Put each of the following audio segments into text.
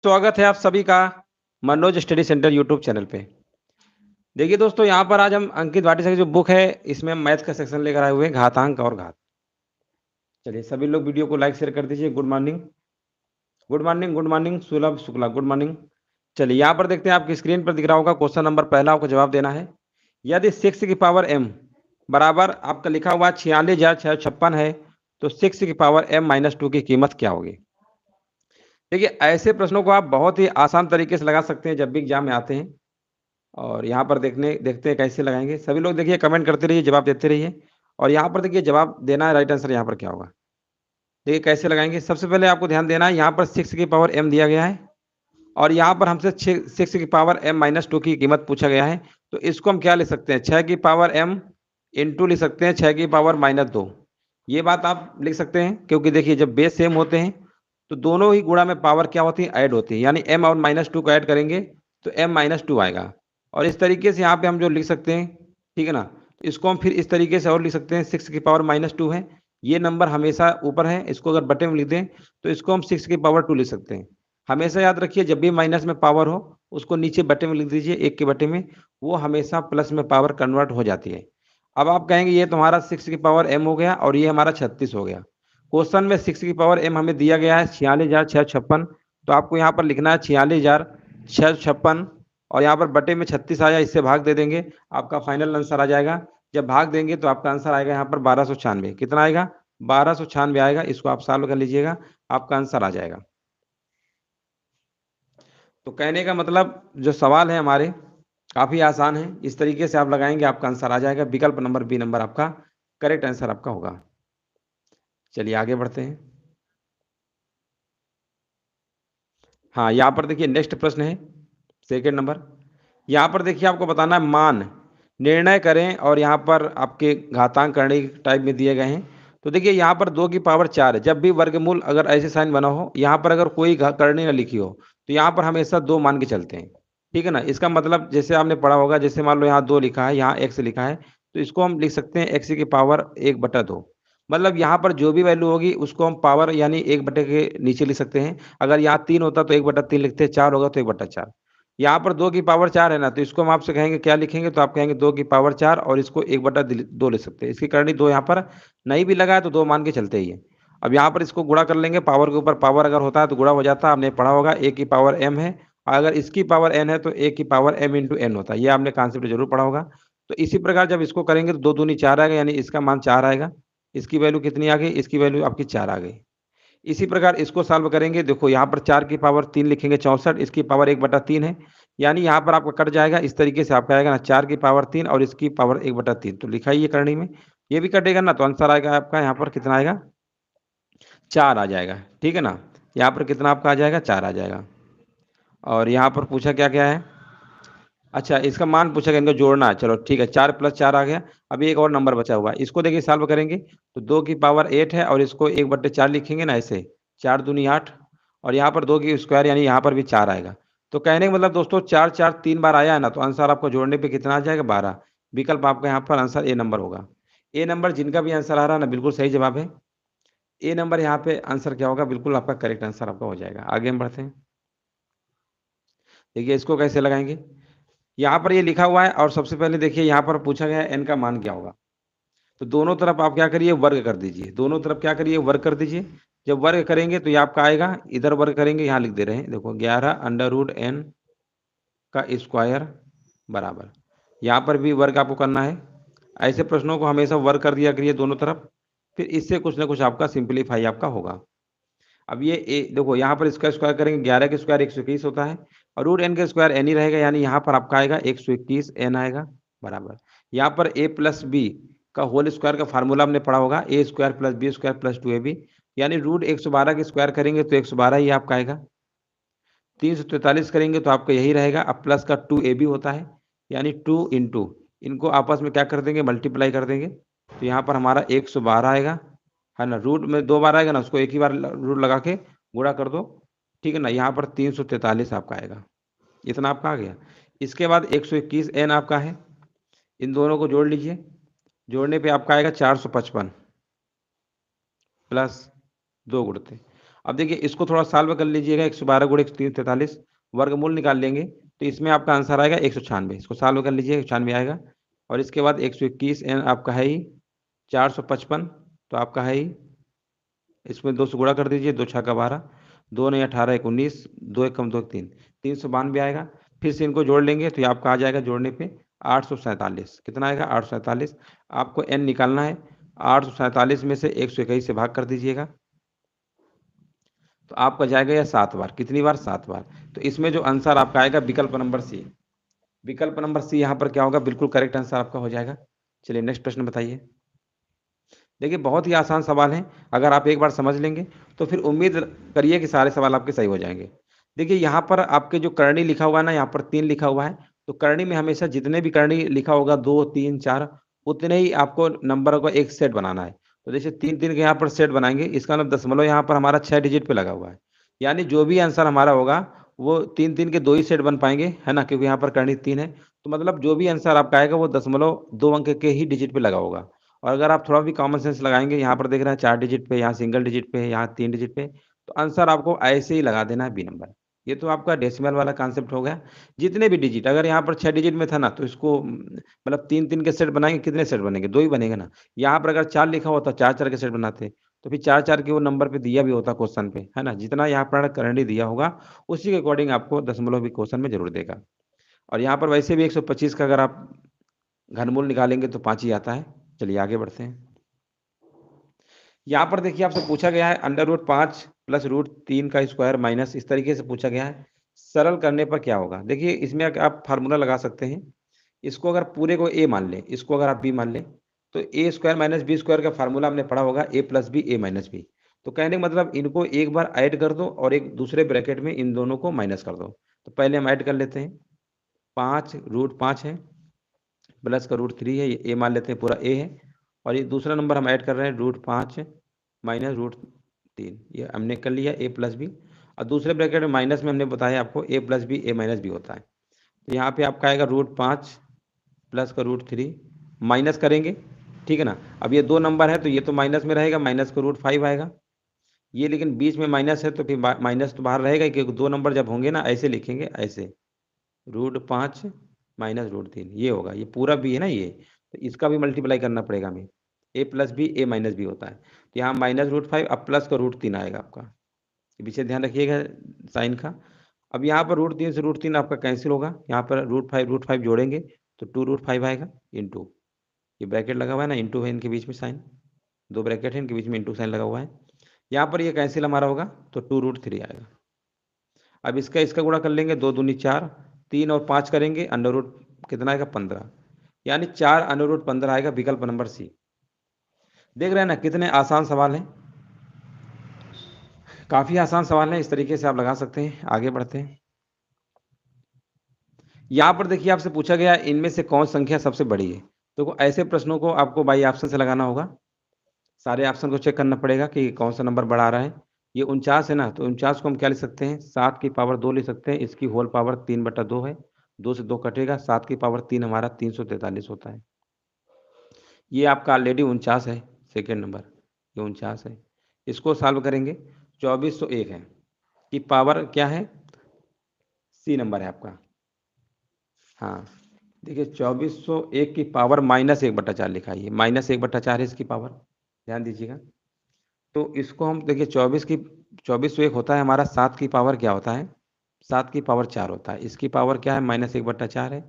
स्वागत है आप सभी का Manoj study centre YouTube channel पे। देखिए दोस्तों, यहाँ पर आज हम अंकित भाटिया की जो बुक है, इसमें हम मैथ का सेक्शन लेकर आए हुए हैं, घातांक और घात। चलिए सभी लोग वीडियो को लाइक शेयर कर दीजिए। Good morning, good morning, good morning सुलभ शुक्ला, गुड मॉर्निंग। चलिए यहाँ पर देखते हैं, आपकी स्क्रीन पर दिख रहा होगा क्वेश्चन नंबर पहला, आपको जवाब देना है। यदि 6 की पावर m बराबर आपका लिखा हुआ 46,656 है, तो 6 की पावर m-2 की कीमत क्या होगी? देखिए ऐसे प्रश्नों को आप बहुत ही आसान तरीके से लगा सकते हैं जब भी एग्जाम में आते हैं। और यहाँ पर देखते हैं कैसे लगाएँगे। सभी लोग देखिए कमेंट करते रहिए, जवाब देते रहिए। और यहाँ पर देखिए जवाब देना है, राइट आंसर यहाँ पर क्या होगा? देखिए कैसे लगाएँगे। सबसे पहले आपको ध्यान देना है, यहाँ पर 6 की पावर m दिया गया है और यहाँ पर हमसे 6 की पावर m-2 की कीमत पूछा गया है। तो इसको हम क्या लिख सकते हैं, 6 की पावर m इंटू लिख सकते हैं 6 की पावर -2। ये बात आप लिख सकते हैं, क्योंकि देखिए जब बेस सेम होते हैं तो दोनों ही गुणा में पावर क्या होती है, ऐड होती है। यानी m और -2 को ऐड करेंगे तो m-2 आएगा। और इस तरीके से यहाँ पे हम जो लिख सकते हैं, ठीक है ना, तो इसको हम फिर इस तरीके से और लिख सकते हैं, 6 की पावर -2 है, ये नंबर हमेशा ऊपर है, इसको अगर बटे में लिख दें तो इसको हम 6 की पावर 2 लिख सकते हैं। हमेशा याद रखिए, जब भी माइनस में पावर हो उसको नीचे बटे में लिख दीजिए, 1 के बटे में, वो हमेशा प्लस में पावर कन्वर्ट हो जाती है। अब आप कहेंगे ये तुम्हारा 6 की पावर m हो गया और ये हमारा 36 हो गया। क्वेश्चन में 6 की पावर m हमें दिया गया है 46,656, तो आपको यहाँ पर लिखना है 46,656 और यहाँ पर बटे में 36 आया, इससे भाग दे देंगे, आपका फाइनल आंसर आ जाएगा। जब भाग देंगे तो आपका आंसर आएगा यहाँ पर 1296। कितना आएगा? 1296 आएगा। इसको आप सॉल्व कर लीजिएगा, आपका आंसर आ जाएगा। तो कहने का मतलब जो सवाल है हमारे काफ़ी आसान है, इस तरीके से आप लगाएंगे आपका आंसर आ जाएगा। विकल्प नंबर बी नंबर आपका करेक्ट आंसर आपका होगा। चलिए आगे बढ़ते हैं। हाँ, यहाँ पर देखिए नेक्स्ट प्रश्न है, सेकंड नंबर। यहाँ पर देखिए आपको बताना है मान निर्णय करें और यहाँ पर आपके घातांक करने टाइप में दिए गए हैं। तो देखिए यहाँ पर 2 की पावर 4 है, जब भी वर्गमूल अगर ऐसे साइन बना हो, यहाँ पर अगर कोई करनी ना लिखी हो, तो यहाँ पर हमेशा 2 मान के चलते हैं, ठीक है ना। इसका मतलब जैसे आपने पढ़ा होगा, जैसे मान लो यहाँ 2 लिखा है, यहाँ x लिखा है, तो इसको हम लिख सकते हैं x की पावर 1/2। मतलब यहाँ पर जो भी वैल्यू होगी उसको हम पावर यानी 1 बटे के नीचे लिख सकते हैं। अगर यहाँ 3 होता तो 1/3 लिखते, 4 होगा तो 1/4। यहाँ पर 2 की पावर 4 है ना, तो इसको हम आपसे कहेंगे क्या लिखेंगे, तो आप कहेंगे 2 की पावर 4 और इसको 1/2 लिख सकते हैं। इसकी करनी 2 यहाँ पर नहीं भी लगा है तो 2 मान के चलते ही है। अब यहाँ पर इसको गुणा कर लेंगे, पावर के ऊपर पावर अगर होता है तो गुणा हो जाता है, आपने पढ़ा होगा। a की पावर m है, अगर इसकी पावर n है तो a की पावर m इंटू n होता है, ये आपने कॉन्सेप्ट जरूर पढ़ा होगा। तो इसी प्रकार जब इसको करेंगे तो 2 दूनी 4 आएगा, यानी इसका मान 4 आएगा। इसकी वैल्यू कितनी आ गई, इसकी वैल्यू आपकी 4 आ गई। इसी प्रकार इसको सॉल्व करेंगे, देखो यहाँ पर 4 की पावर 3 लिखेंगे 64, इसकी पावर 1/3 है, यानी यहाँ पर आपका कट जाएगा। इस तरीके से आपका आएगा ना, 4 की पावर 3 और इसकी पावर 1/3, तो लिखा ही है करनी में, ये भी कटेगा ना, तो आंसर आएगा आपका यहाँ पर कितना आएगा, 4 आ जाएगा, ठीक है ना। यहाँ पर कितना आपका आ जाएगा, 4 आ जाएगा। और यहाँ पर पूछा क्या क्या है, अच्छा इसका मान पूछा गया, इनको जोड़ना है। चलो ठीक है, 4 + 4 आ गया। अभी एक और नंबर बचा हुआ है, इसको देखिए सॉल्व करेंगे तो 2 की पावर 8 है और इसको 1/4 लिखेंगे ना, ऐसे 4 दूनी 8 और यहाँ पर 2 की स्क्वायर यानी यहाँ पर भी 4 आएगा। तो कहने का मतलब दोस्तों 4 4 3 बार आया है ना, तो आंसर आपको जोड़ने पे कितना आ जाएगा, 12। विकल्प आपका यहाँ पर आंसर ए नंबर होगा। ए नंबर जिनका भी आंसर आ रहा है ना, बिल्कुल सही जवाब है। ए नंबर यहाँ पे आंसर क्या होगा, बिल्कुल आपका करेक्ट आंसर आपका हो जाएगा। आगे हम बढ़ते हैं। देखिए इसको कैसे लगाएंगे, यहाँ पर ये लिखा हुआ है और सबसे पहले देखिए यहाँ पर पूछा गया है n का मान क्या होगा। तो दोनों तरफ आप क्या करिए, वर्ग कर दीजिए। दोनों तरफ क्या करिए, वर्ग कर दीजिए। जब वर्ग करेंगे तो ये आपका आएगा, इधर वर्ग करेंगे, यहाँ लिख दे रहे हैं, देखो 11√n का स्क्वायर बराबर, यहाँ पर भी वर्ग आपको करना है। ऐसे प्रश्नों को हमेशा वर्ग कर दिया करिए दोनों तरफ, फिर इससे कुछ ना कुछ आपका सिंप्लीफाई आपका होगा। अब ये देखो यहाँ पर इसका स्क्वायर करेंगे, 11 का स्क्वायर 121 होता है और √n का स्क्वायर n ही रहेगा, यानी यहाँ पर आपका आएगा 121 n आएगा बराबर। यहाँ पर a + b का होल स्क्वायर का फार्मूला हमने पढ़ा होगा, a² + b² + 2ab, यानी √112 की स्क्वायर करेंगे तो 112 ही आपका आएगा। 343 करेंगे तो आपका यही रहेगा। अब प्लस का 2ab होता है, यानी 2 इंटू इनको आपस में क्या कर देंगे, मल्टीप्लाई कर देंगे, तो यहाँ पर हमारा 112 आएगा, है ना। रूट में 2 बार आएगा ना, उसको एक ही बार रूट लगा के गुणा कर दो, ठीक है ना। यहाँ पर 343 आपका आएगा, इतना आपका आ गया। इसके बाद 121 n आपका है, इन दोनों को जोड़ लीजिए। जोड़ने पे आपका आएगा 455 प्लस 2 गुणते। अब देखिए इसको थोड़ा सॉल्व कर लीजिएगा, 112 गुणे 343 वर्गमूल निकाल लेंगे तो इसमें आपका आंसर आएगा 196। इसको सॉल्व कर लीजिए, 196 आएगा। और इसके बाद 121 एन आपका है ही, 455 तो आपका है ही, इसमें 2 से गुणा कर दीजिए, 2 छक्का 12, 2 नहीं 18 1 19, 2 एक कम 2 3, 392 आएगा। फिर से इनको जोड़ लेंगे तो ये आपका आ जाएगा जोड़ने पे 847। कितना आएगा? 847। आपको एन निकालना है, 847 में से 121 से भाग कर दीजिएगा तो आपका जाएगा यह 7 बार। कितनी बार? 7 बार। तो इसमें जो आंसर आपका आएगा विकल्प नंबर सी। विकल्प नंबर सी यहाँ पर क्या होगा? बिल्कुल करेक्ट आंसर आपका हो जाएगा। चलिए नेक्स्ट प्रश्न बताइए। देखिए बहुत ही आसान सवाल है, अगर आप एक बार समझ लेंगे तो फिर उम्मीद करिए कि सारे सवाल आपके सही हो जाएंगे। देखिए यहाँ पर आपके जो करणी लिखा हुआ है ना, यहाँ पर 3 लिखा हुआ है, तो करणी में हमेशा जितने भी करणी लिखा होगा 2 3 4 उतने ही आपको नंबरों का एक सेट बनाना है। तो जैसे 3 3 के यहाँ पर सेट बनाएंगे, इसका मतलब दशमलव यहाँ पर हमारा 6 डिजिट पे लगा हुआ है, यानी जो भी आंसर हमारा होगा वो 3 3 के 2 ही सेट बन पाएंगे, है ना, क्योंकि यहाँ पर करणी 3 है। तो मतलब जो भी आंसर आपका आएगा वो दशमलव 2 अंक के ही डिजिट पे लगा होगा। और अगर आप थोड़ा भी कॉमन सेंस लगाएंगे, यहाँ पर देख रहे हैं 4 डिजिट पे, यहाँ सिंगल डिजिट पे, यहाँ 3 डिजिट पे, तो आंसर आपको ऐसे ही लगा देना है बी नंबर। ये तो आपका डेसिमल वाला कॉन्सेप्ट हो गया। जितने भी डिजिट, अगर यहाँ पर 6 डिजिट में था ना तो इसको मतलब 3 3 के सेट बनाएंगे, कितने सेट बनेंगे? 2 ही बनेंगे ना। यहाँ पर अगर 4 लिखा होता 4 4 के सेट बनाते, तो फिर 4 4 के वो नंबर पे दिया भी होता क्वेश्चन पे, है ना। जितना यहाँ पर करंट दिया होगा उसी के अकॉर्डिंग आपको दशमलव भी क्वेश्चन में जरूर देगा। और यहाँ पर वैसे भी 125 का अगर आप घनमूल निकालेंगे तो 5 ही आता है। चलिए आगे बढ़ते हैं। यहाँ पर देखिए आपसे पूछा गया है √5 प्लस √3 का स्क्वायर माइनस, इस तरीके से पूछा गया है। सरल करने पर क्या होगा? देखिए इसमें आप फार्मूला लगा सकते हैं। इसको अगर पूरे को ए मान लें, इसको अगर आप बी मान लें, तो ए स्क्वायर माइनस बी स्क्वायर का फार्मूला हमने पढ़ा होगा, ए प्लस बी ए माइनस बी। तो कहने का मतलब इनको एक बार ऐड कर दो और एक दूसरे ब्रैकेट में इन दोनों को माइनस कर दो। तो पहले हम ऐड कर लेते हैं। 5 √5 है, प्लस का √3 है, ये ए मान लेते हैं, पूरा ए है। और ये दूसरा नंबर हम ऐड कर रहे हैं √5 माइनस √3, ये हमने कर लिया ए प्लस बी। और दूसरे ब्रैकेट में माइनस में हमने बताया आपको ए प्लस बी ए माइनस बी होता है। तो यहाँ पे आपका आएगा √5 प्लस का √3 माइनस करेंगे, ठीक है ना। अब ये 2 नंबर है तो ये तो माइनस में रहेगा, माइनस का √5 आएगा। ये लेकिन बीच में माइनस है तो फिर माइनस तो बाहर रहेगा, क्योंकि 2 नंबर जब होंगे ना ऐसे लिखेंगे, ऐसे √5 माइनस √3 ये होगा। ये पूरा भी है ना ये, तो इसका भी मल्टीप्लाई करना पड़ेगा हमें। ए प्लस बी ए माइनस बी होता है, तो यहाँ माइनस √5 अब प्लस का √3 आएगा आपका। पीछे ध्यान रखिएगा साइन का। अब यहाँ पर √3 से √3 आपका कैंसिल होगा, यहाँ पर √5 जोड़ेंगे तो 2√5 आएगा इंटू, ये ब्रैकेट लगा हुआ है ना, इंटू है इनके बीच में साइन, 2 ब्रैकेट है इनके बीच में, इंटू साइन लगा हुआ है। यहाँ पर ये कैंसिल हमारा होगा तो 2√3 आएगा। अब इसका इसका गुणा कर लेंगे, 2 दूनी 4, 3 और 5 करेंगे, अंडर रूट कितना आएगा? 15, यानी 4 अंडर रूट 15 आएगा, विकल्प नंबर सी। देख रहे हैं ना कितने आसान सवाल हैं, काफी आसान सवाल है, इस तरीके से आप लगा सकते हैं। आगे बढ़ते हैं। यहाँ पर देखिए आपसे पूछा गया इनमें से कौन संख्या सबसे बड़ी है। तो ऐसे प्रश्नों को आपको बाई ऑप्शन से लगाना होगा, सारे ऑप्शन को चेक करना पड़ेगा कि कौन सा नंबर बड़ा आ रहा है। ये 49 है ना, तो 49 को हम क्या लिख सकते हैं? 7 की पावर 2 लिख सकते हैं, इसकी होल पावर 3/2 है, 2 से 2 कटेगा, 7 की पावर 3 हमारा 343 होता है। ये आपका ऑलरेडी 49 है, सेकेंड नंबर ये 49 है। इसको सॉल्व करेंगे, 2401 है कि पावर क्या है? सी नंबर है आपका। हाँ देखिए 2401 की पावर -1/4 लिखा है, -1/4 है इसकी पावर, ध्यान दीजिएगा। तो इसको हम देखिए 2401 होता है हमारा, 7 की पावर क्या होता है? 7 की पावर 4 होता है, इसकी पावर क्या है? -1/4 है,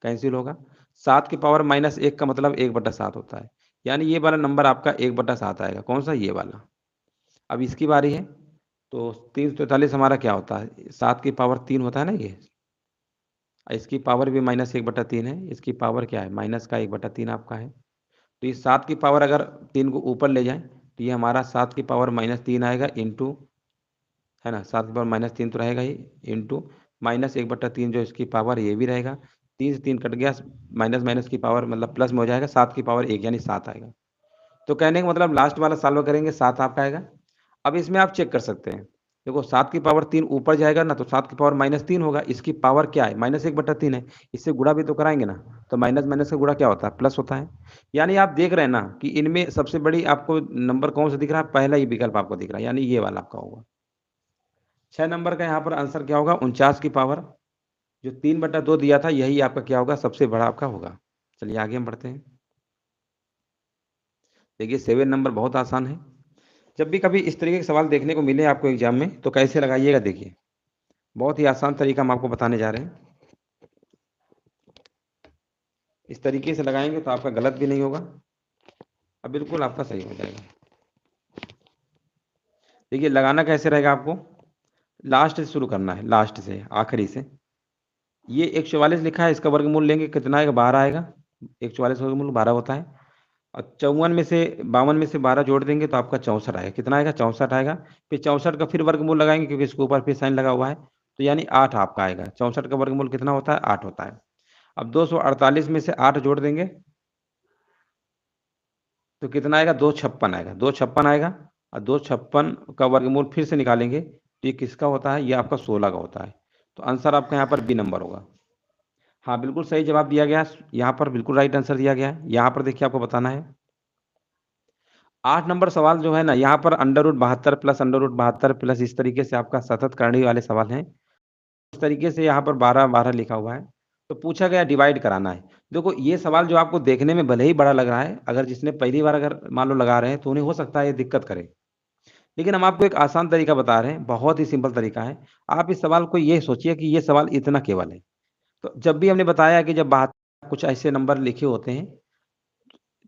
कैंसिल होगा। 7 की पावर -1 का मतलब 1/7 होता है, यानी ये वाला नंबर आपका 1/7 आएगा। कौन सा? ये वाला। अब इसकी बारी है, तो 343 हमारा क्या होता है? 7 की पावर 3 होता है ना ये, इसकी पावर भी -1/3 है, इसकी पावर क्या है? माइनस का 1/3 आपका है। तो ये 7 की पावर अगर 3 को ऊपर ले जाएं तो ये हमारा 7 की पावर -3 आएगा इंटू, है ना, 7 की पावर -3 तो रहेगा ही, इंटू -1/3 जो इसकी पावर ये भी रहेगा, 3 से 3 कट गया, माइनस माइनस की पावर मतलब प्लस में हो जाएगा, 7 की पावर 1 यानी 7 आएगा। तो कहने का मतलब लास्ट वाला सॉल्व करेंगे 7 आपका आएगा। अब इसमें आप चेक कर सकते हैं, देखो 7 की पावर 3 ऊपर जाएगा ना, तो 7 की पावर -3 होगा, इसकी पावर क्या है? -1/3 है, इससे गुणा भी तो कराएंगे ना, तो माइनस माइनस का गुणा क्या होता है? प्लस होता है। यानी आप देख रहे हैं ना कि इनमें सबसे बड़ी आपको नंबर कौन सा दिख रहा है? पहला ही विकल्प आपको दिख रहा है, यानी ये वाला आपका होगा। 6 नंबर का यहाँ पर आंसर क्या होगा, 49 की पावर। जो 3/2 दिया था यही आपका क्या होगा, सबसे बड़ा आपका होगा। चलिए आगे हम बढ़ते हैं। देखिए 7 नंबर बहुत आसान है। जब भी कभी इस तरीके के सवाल देखने को मिले आपको एग्जाम में तो कैसे लगाइएगा, देखिए बहुत ही आसान तरीका हम आपको बताने जा रहे हैं। इस तरीके से लगाएंगे तो आपका गलत भी नहीं होगा और बिल्कुल आपका सही हो जाएगा। देखिए लगाना कैसे रहेगा, आपको लास्ट से शुरू करना है, लास्ट से आखिरी से। ये 144 लिखा है, इसका वर्गमूल लेंगे कितना आएगा, 12 आएगा। 144 का वर्गमूल 12 होता है। और 54 में से 52 में से 12 जोड़ देंगे तो आपका 64 आएगा। कितना आएगा, 64 आएगा। फिर 64 का फिर वर्गमूल लगाएंगे क्योंकि इसके ऊपर फिर साइन लगा हुआ है, तो यानी 8 आपका आएगा। 64 का वर्गमूल कितना होता है, 8 होता है। अब 248 में से 8 जोड़ देंगे तो कितना आएगा, 256 आएगा। 256 आएगा और 256 का वर्गमूल फिर से निकालेंगे तो ये किसका होता है, ये आपका 16 का होता है। तो आंसर आपका यहाँ पर बी नंबर होगा। हाँ बिल्कुल सही जवाब दिया गया, यहाँ पर बिल्कुल राइट आंसर दिया गया है। यहाँ पर देखिए आपको बताना है 8 नंबर सवाल जो है ना, यहाँ पर √72 प्लस √72 प्लस इस तरीके से आपका सतत करणी वाले सवाल हैं। इस तरीके से यहाँ पर 12 लिखा हुआ है। तो पूछा गया डिवाइड कराना है। देखो ये सवाल जो आपको देखने में भले ही बड़ा लग रहा है, अगर जिसने पहली बार अगर मान लो लगा रहे हैं तो उन्हें हो सकता है ये दिक्कत करे। लेकिन हम आपको एक आसान तरीका बता रहे हैं, बहुत ही सिंपल तरीका है। आप इस सवाल को ये सोचिए कि ये सवाल इतना केवल है। तो जब भी हमने बताया कि जब बात कुछ ऐसे नंबर लिखे होते हैं,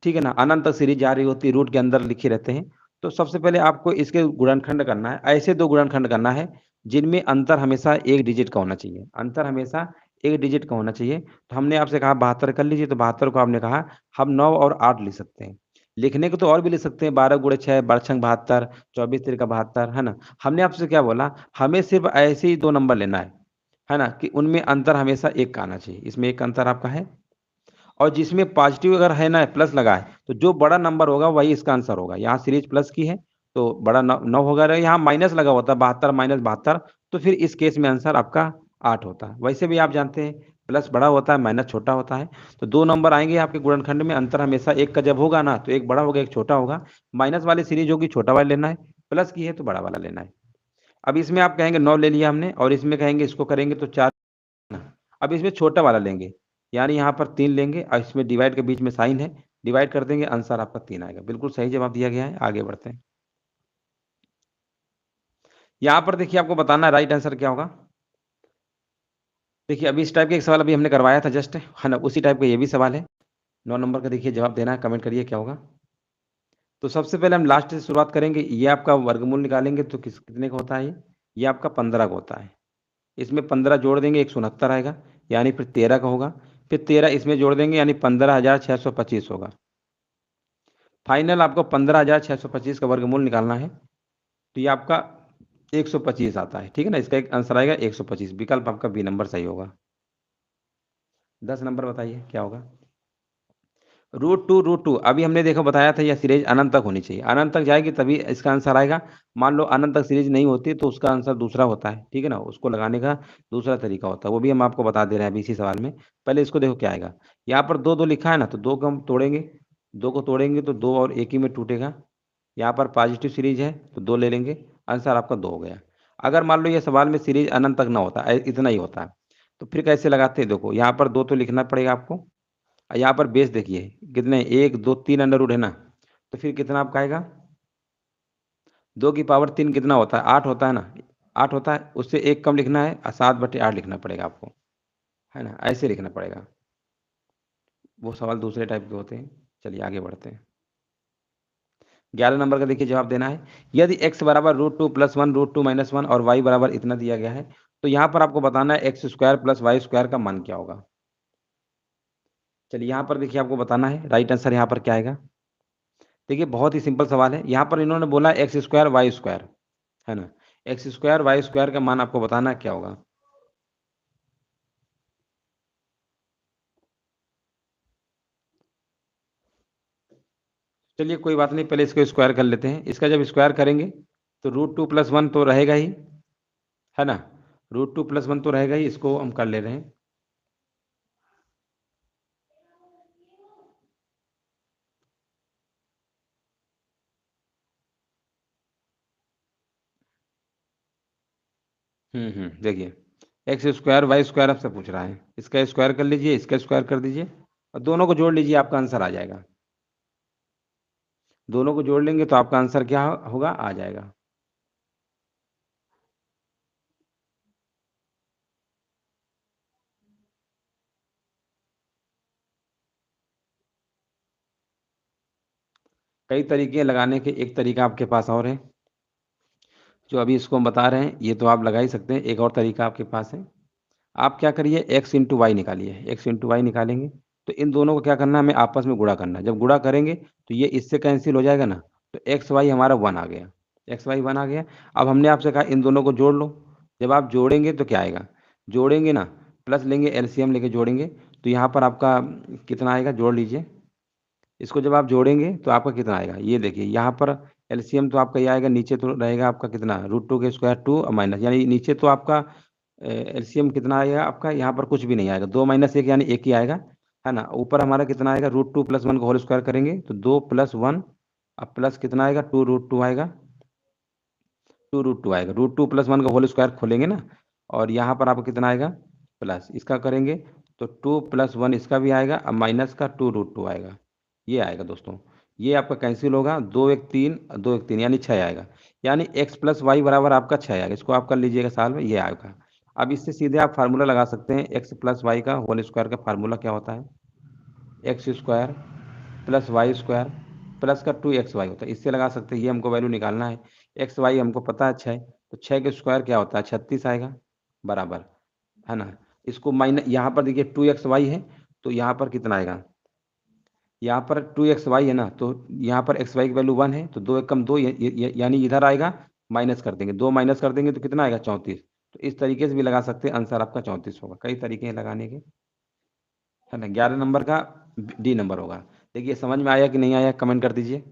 ठीक है ना, अनंत तक सीरीज जा रही होती है, रूट के अंदर लिखे रहते हैं, तो सबसे पहले आपको इसके गुणनखंड करना है। ऐसे 2 गुणनखंड करना है जिनमें अंतर हमेशा 1 डिजिट का होना चाहिए। अंतर हमेशा 1 डिजिट का होना चाहिए। तो हमने आपसे कहा 72 कर लीजिए, तो 72 को आपने कहा हम 9 और 8 लिख सकते हैं। लिखने को तो और भी लिख सकते हैं, 12 गुणे 6 बड़छंग 72, 24 तिरका 72, है ना? हमने आपसे क्या बोला, हमें सिर्फ़ ऐसे ही 2 नंबर लेना है ना? कि उनमें अंतर हमेशा 1 का आना चाहिए। इसमें 1 का अंतर आपका है। और जिसमें पॉजिटिव अगर है ना, प्लस लगा है, तो जो बड़ा नंबर होगा वही इसका आंसर होगा। यहाँ सीरीज प्लस की है तो बड़ा 9 होगा। अगर यहाँ माइनस लगा होता 72 माइनस 72, तो फिर इस केस में आंसर आपका 8 होता। वैसे भी आप जानते हैं प्लस बड़ा होता है, माइनस छोटा होता है। तो 2 नंबर आएँगे आपके गुणनखंड में, अंतर हमेशा 1 का जब होगा ना, तो एक बड़ा होगा, एक छोटा होगा। माइनस वाली सीरीज होगी, छोटा वाला लेना है, प्लस की है तो बड़ा वाला लेना है। अब इसमें आप कहेंगे 9 ले लिया हमने और इसमें कहेंगे इसको करेंगे तो 4 ना। अब इसमें छोटा वाला लेंगे, यानी यहाँ पर 3 लेंगे और इसमें डिवाइड के बीच में साइन है, डिवाइड कर देंगे, आंसर आपका 3 आएगा। बिल्कुल सही जवाब दिया गया है, आगे बढ़ते हैं। यहाँ पर देखिए आपको बताना है राइट आंसर क्या होगा। देखिए अभी इस टाइप का एक सवाल अभी हमने करवाया था जस्ट, है ना? उसी टाइप का ये भी सवाल है। 9 नंबर का देखिए जवाब देना है, कमेंट करिए क्या होगा। तो सबसे पहले हम लास्ट से शुरुआत करेंगे, ये आपका वर्गमूल निकालेंगे तो कितने का होता है ये? ये आपका 15 का होता है। इसमें 15 जोड़ देंगे 169 आएगा, यानी फिर 13 का होगा। फिर 13 इसमें जोड़ देंगे यानी 15,625 होगा। फाइनल आपको 15,625 का वर्गमूल निकालना है, तो ये आपका 125 आता है, ठीक है ना? इसका एक आंसर आएगा 125। विकल्प आपका बी नंबर सही होगा। 10 नंबर बताइए क्या होगा? √2 अभी हमने देखो बताया था यह सीरीज अनंत तक होनी चाहिए। अनंत तक जाएगी तभी इसका आंसर आएगा। मान लो अनंत तक सीरीज नहीं होती तो उसका आंसर दूसरा होता है, ठीक है ना? उसको लगाने का दूसरा तरीका होता है, वो भी हम आपको बता दे रहे हैं अभी इसी सवाल में। पहले इसको देखो क्या आएगा। यहाँ पर 2 लिखा है ना, तो 2 को हम तोड़ेंगे। 2 को तोड़ेंगे तो 2 और 1 ही में टूटेगा। यहाँ पर पॉजिटिव सीरीज है तो 2 ले लेंगे, आंसर आपका 2 हो गया। अगर मान लो ये सवाल में सीरीज अनंत तक ना होता, इतना ही होता, तो फिर कैसे लगाते हैं? देखो यहाँ पर 2 तो लिखना पड़ेगा आपको। यहाँ पर बेस देखिए कितने, 1 2 3 अंडर रूट है ना, तो फिर कितना आपका आएगा, 2 की पावर 3 कितना होता है, 8 होता है ना। 8 होता है, उससे 1 कम लिखना है और 7/8 लिखना पड़ेगा आपको, है ना? ऐसे लिखना पड़ेगा। वो सवाल दूसरे टाइप के होते हैं। चलिए आगे बढ़ते हैं। 11 नंबर का देखिए जवाब देना है। यदि x बराबर √2 प्लस 1 √2 माइनस 1 और y बराबर इतना दिया गया है, तो यहाँ पर आपको बताना है X square plus Y square का मान क्या होगा। चलिए यहाँ पर देखिए आपको बताना है राइट आंसर यहाँ पर क्या आएगा। देखिए बहुत ही सिंपल सवाल है। यहाँ पर इन्होंने बोला एक्स स्क्वायर वाई स्क्वायर, है ना? एक्स स्क्वायर वाई स्क्वायर का मान आपको बताना है क्या होगा। चलिए कोई बात नहीं, पहले इसको स्क्वायर कर लेते हैं। इसका जब स्क्वायर करेंगे तो √2 प्लस 1 तो रहेगा ही, है ना? √2 प्लस 1 तो रहेगा ही, इसको हम कर ले रहे हैं। देखिए एक्स स्क्वायर वाई स्क्वायर आपसे पूछ रहा है, इसका स्क्वायर कर लीजिए, इसका स्क्वायर कर दीजिए और दोनों को जोड़ लीजिए, आपका आंसर आ जाएगा। दोनों को जोड़ लेंगे तो आपका आंसर क्या होगा, आ जाएगा। कई तरीके लगाने के, एक तरीका आपके पास और है जो अभी इसको हम बता रहे हैं, ये तो आप लगा ही सकते हैं। एक और तरीका आपके पास है, आप क्या करिए एक्स इंटू वाई निकालिए। एक्स इंटू वाई निकालेंगे तो इन दोनों को क्या करना है, हमें आपस में गुणा करना है। जब गुणा करेंगे तो ये इससे कैंसिल हो जाएगा ना, तो एक्स वाई हमारा 1 आ गया। एक्स वाई 1 आ गया। अब हमने आपसे कहा इन दोनों को जोड़ लो। जब आप जोड़ेंगे तो क्या आएगा, जोड़ेंगे ना, प्लस लेंगे, एलसीएम लेके जोड़ेंगे तो यहाँ पर आपका कितना आएगा, जोड़ लीजिए। इसको जब आप जोड़ेंगे तो आपका कितना आएगा, ये देखिए यहाँ पर एलसीएम तो आपका ये आएगा, नीचे तो रहेगा आपका कितना, √2 के स्क्वायर 2 माइनस, यानी नीचे तो आपका एलसीएम कितना आएगा आपका, यहाँ पर कुछ भी नहीं आएगा, 2 - 1 यानी 1 ही आएगा, है ना। ऊपर हमारा कितना आएगा, √2 + 1 का होल स्क्वायर करेंगे तो 2 + 1, अब प्लस कितना आएगा, 2√2 आएगा, 2√2 आएगा। √2 + 1 का होल स्क्वायर खोलेंगे ना, और यहाँ पर आपको कितना आएगा, प्लस इसका करेंगे तो 2 + 1 इसका भी आएगा, अब माइनस का 2√2 आएगा। ये आएगा दोस्तों, ये आपका कैंसिल होगा, 2 1 3, 2 1 3 यानी 6 आएगा। यानी x + y बराबर आपका 6 आएगा। इसको आप कर लीजिएगा साल में, ये आएगा। अब इससे सीधे आप फार्मूला लगा सकते हैं, x + y का होल स्क्वायर का फार्मूला क्या होता है, X square plus Y square plus का 2xy होता है। इससे लगा सकते हैं, ये हमको वैल्यू निकालना है। एक्स वाई हमको पता है 6, तो 6 के स्क्वायर क्या होता है, 36 आएगा, बराबर, है ना। इसको माइनस, यहाँ पर देखिए 2xy है तो यहाँ पर कितना आएगा, यहाँ पर 2xy है ना, तो यहाँ पर xy की वैल्यू 1 है तो 2 × 2 यानी इधर आएगा, माइनस कर देंगे, 2 माइनस कर देंगे तो कितना आएगा, 34। तो इस तरीके से भी लगा सकते हैं, आंसर आपका 34 होगा। कई तरीके हैं लगाने के, है ना। 11 नंबर का डी नंबर होगा। देखिए समझ में आया कि नहीं आया, कमेंट कर दीजिए।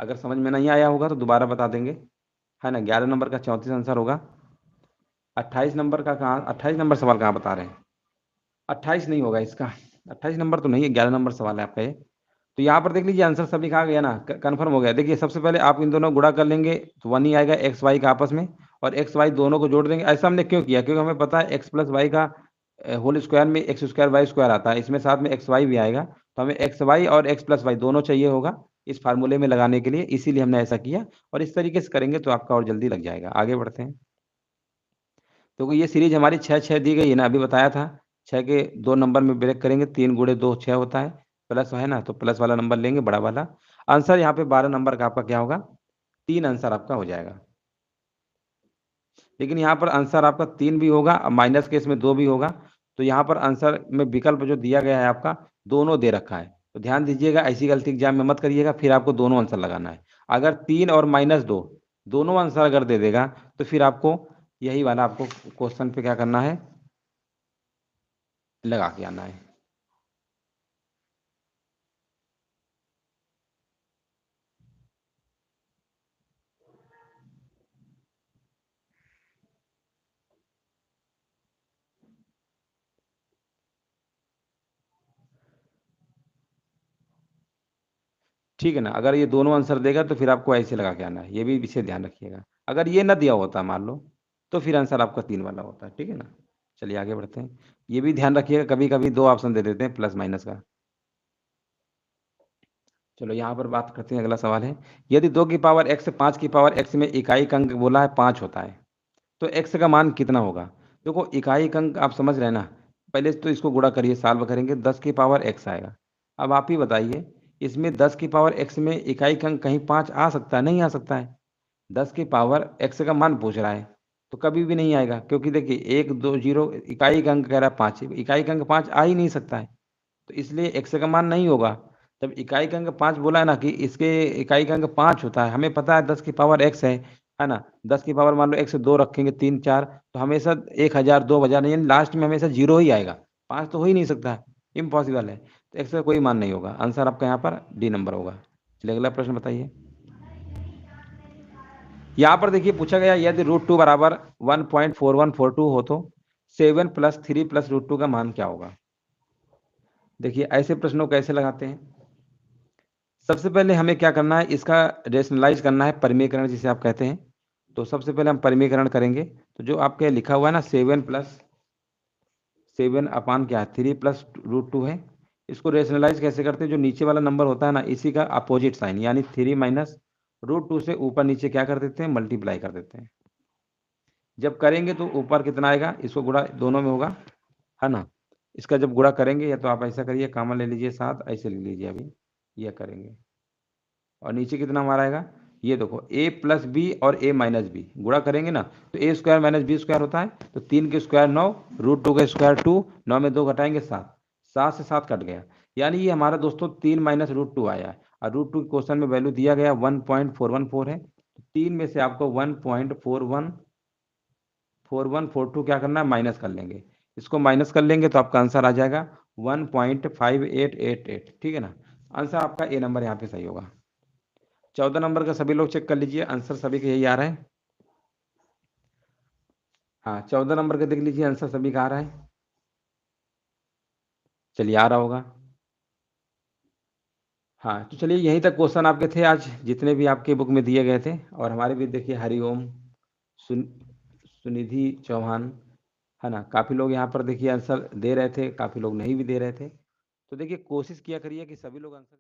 अगर समझ में नहीं आया होगा तो दोबारा बता देंगे, है ना। 11 नंबर का 34 आंसर होगा। 28 नंबर का कहाँ, 28 नंबर सवाल कहाँ बता रहे हैं, 28 नहीं होगा इसका, 28 नंबर तो नहीं है, 11 नंबर सवाल है आपका ये। तो यहाँ पर देख लीजिए आंसर सब लिखा गया ना, कन्फर्म हो गया। देखिए सबसे पहले आप इन दोनों गुणा कर लेंगे तो 1 ही आएगा एक्स वाई का आपस में, और एक्स वाई दोनों को जोड़ देंगे। ऐसा हमने क्यों किया, क्योंकि हमें पता है x + y का होल स्क्वायर में एक्स स्क्वायर वाई स्क्वायर आता है, इसमें साथ में एक्स वाई भी आएगा, तो हमें एक्स वाई और x + y दोनों चाहिए होगा इस फार्मूले में लगाने के लिए, इसीलिए हमने ऐसा किया। और इस तरीके से करेंगे तो आपका और जल्दी लग जाएगा। आगे बढ़ते हैं। तो ये सीरीज हमारी 6 दी गई है ना, अभी बताया था 6 के 2 नंबर में ब्रेक करेंगे, 3 × 2 6 होता है, प्लस है ना, तो प्लस वाला नंबर लेंगे, बड़ा वाला। आंसर यहाँ पे 12 नंबर का आपका क्या होगा, 3 आंसर आपका हो जाएगा। लेकिन यहाँ पर आंसर आपका 3 भी होगा और माइनस केस में 2 भी होगा, तो यहाँ पर आंसर में विकल्प जो दिया गया है आपका, दोनों दे रखा है। तो ध्यान दीजिएगा, ऐसी गलती एग्जाम में मत करिएगा, फिर आपको दोनों आंसर लगाना है। अगर 3 और -2 दोनों आंसर अगर दे देगा तो फिर आपको यही वाला आपको क्वेश्चन पे क्या करना है, लगा के आना है। ठीक है ना, अगर ये दोनों आंसर देगा तो फिर आपको ऐसे लगा के आना है, ये भी विषय ध्यान रखिएगा। अगर ये ना दिया होता मान लो, तो फिर आंसर आपका 3 वाला होता है, ठीक है ना। चलिए आगे बढ़ते हैं। ये भी ध्यान रखिएगा, कभी कभी 2 ऑप्शन दे देते हैं प्लस माइनस का। चलो यहाँ पर बात करते हैं, अगला सवाल है, यदि 2 की पावर x 5 की पावर x में इकाई का अंक बोला है 5 होता है, तो x का मान कितना होगा। देखो इकाई का अंक आप समझ रहे हैं ना, पहले तो इसको गुणा करिए, सॉल्व करेंगे, 10 की पावर x आएगा। अब आप ही बताइए, इसमें 10 की पावर x में इकाई का अंक कहीं 5 आ सकता है, नहीं आ सकता है। 10 की पावर x का मान पूछ रहा है, तो कभी भी नहीं आएगा, क्योंकि देखिए 1 2 0 इकाई का अंक कह रहा है 5, इकाई का अंक 5 आ ही नहीं सकता है, तो इसलिए x का मान नहीं होगा। जब इकाई का अंक 5 बोला है ना, कि इसके इकाई का अंक 5 होता है, हमें पता है 10 की पावर x है ना। 10 की पावर मान लो x से 2 रखेंगे, 3 4, तो हमेशा 1000 2000 नहीं, यानी लास्ट में हमेशा 0 ही आएगा, 5 तो हो ही नहीं सकता है, इम्पॉसिबल है। तो x का कोई मान नहीं होगा, आंसर आपका यहाँ पर डी नंबर होगा। चलिए अगला प्रश्न बताइए। यहाँ पर देखिए पूछा गया, यदि √2 बराबर 1.4142 हो तो 7 + 3 + √2 का मान क्या होगा। देखिए ऐसे प्रश्नों को कैसे लगाते हैं, सबसे पहले हमें क्या करना है, इसका रेशनलाइज करना है, परिमीकरण जिसे आप कहते हैं। तो सबसे पहले हम परिमीकरण करेंगे, तो जो आपके लिखा हुआ है ना 7 क्या है 3 + √2 है। इसको रेशनलाइज कैसे करते हैं, जो नीचे वाला नंबर होता है ना इसी का अपोजिट साइन, यानी 3 - √2 से ऊपर नीचे क्या कर देते हैं, मल्टीप्लाई कर देते हैं। जब करेंगे तो ऊपर कितना आएगा, इसको गुणा दोनों में होगा, है ना। इसका जब गुणा करेंगे या तो आप ऐसा करिए, कॉमन ले लीजिए 7, ऐसे ले लीजिए अभी, यह करेंगे और नीचे कितना हमारा आएगा, ये देखो a+b और a-b गुणा करेंगे ना तो a² - b² होता है, तो 3 के स्क्वायर 9, √2 का स्क्वायर 2, 9 में 2 घटाएंगे 7, 7 से 7 कट गया, यानी ये हमारा दोस्तों 3 - √2 आया है। और √2 के क्वेश्चन में वैल्यू दिया गया 1.414 है, 3 में से आपको 1.4142 क्या करना है, माइनस कर लेंगे। इसको माइनस कर लेंगे तो आपका आंसर आ जाएगा 1.5888, ठीक है ना। आंसर आपका ए नंबर यहाँ पे सही होगा। 14 नंबर का सभी लोग चेक कर लीजिए, आंसर सभी का यही आ रहा है। हाँ 14 नंबर का देख लीजिए, आंसर सभी का आ रहा है, चलिए आ रहा होगा। हाँ तो चलिए यहीं तक क्वेश्चन आपके थे आज, जितने भी आपके बुक में दिए गए थे। और हमारे भी देखिए हरिओम, सुन सुनिधि चौहान, है ना, काफ़ी लोग यहाँ पर देखिए आंसर दे रहे थे, काफ़ी लोग नहीं भी दे रहे थे। तो देखिए कोशिश किया करिए कि सभी लोग आंसर